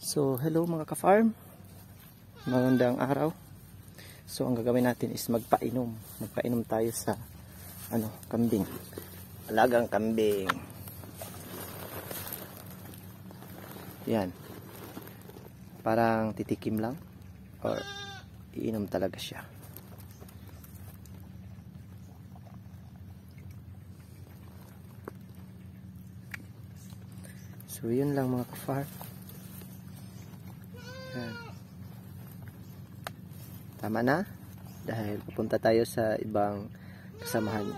So, hello mga ka-farm. Magandang araw. So, ang gagawin natin is magpainom. Magpainom tayo sa kambing. Alagang kambing. Yan. Parang titikim lang or iinom talaga siya. So, yun lang mga ka-farm. Yan. Tama na dahil pupunta tayo sa ibang kasamahan.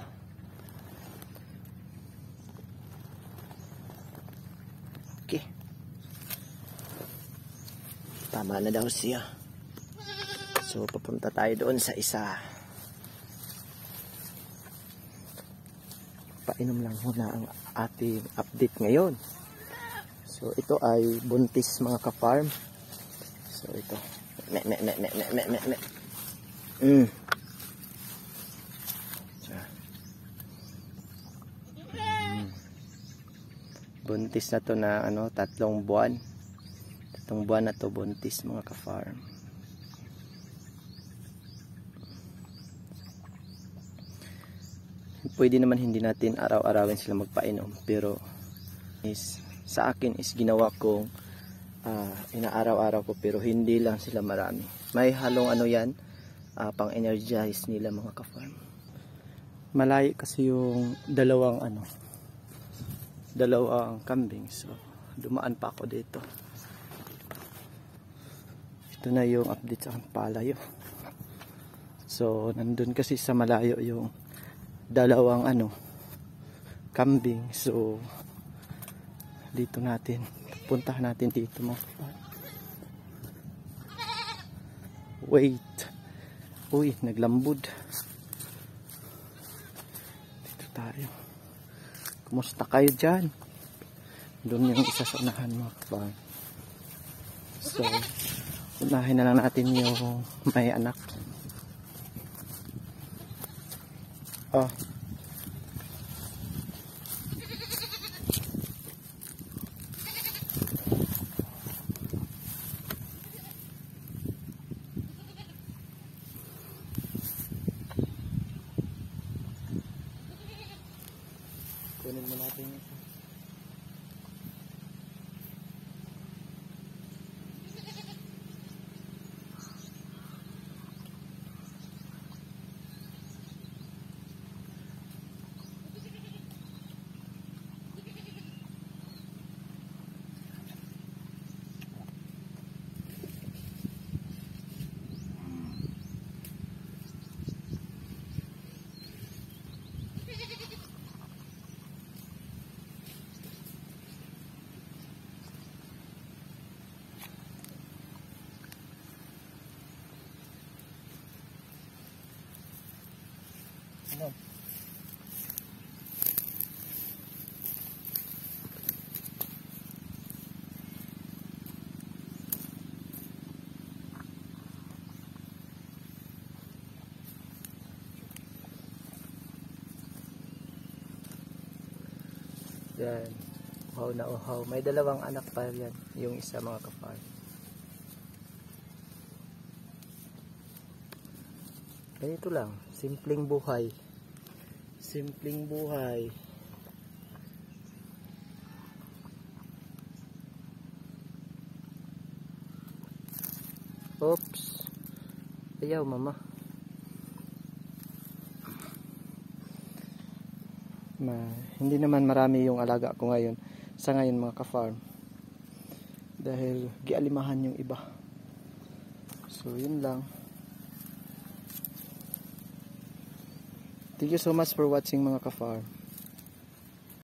Okay. Tama na daw siya. So pupunta tayo doon sa isa. Painom lang muna ang ating update ngayon. So ito ay buntis mga ka-farm. So ito. Buntis na to na 3 buwan. 3 buwan na to buntis mga ka-farm. Pwede naman hindi natin araw-arawin sila magpainom, pero sa akin is ginawa kong inaaraw-araw ko, pero hindi lang sila marami. May halong yan, pang energize nila mga ka-farm. Malayo kasi yung dalawang kambing, so dumaan pa ako dito. Ito na yung update sa palayo. So nandun kasi sa malayo yung dalawang kambing, so dito puntahan natin dito mga ka-farm. Wait. Uy, naglambod. Dito tayo. Kumusta kayo dyan? Doon yung isa sa unahan mga ka-farm. So, unahin na lang natin yung may anak. Oh. Kunin mo natin ito. No. Yan. Uhaw na uhaw. May dalawang anak pa yan. Yung isa mga ka-farm. Ganito lang. Simpleng buhay. Simpleng buhay. Oops. Ayaw mama. Hindi naman marami yung alaga ko ngayon. Sa ngayon mga ka-farm. Dahil gialimahan yung iba. So yun lang. Thank you so much for watching mga ka-farm.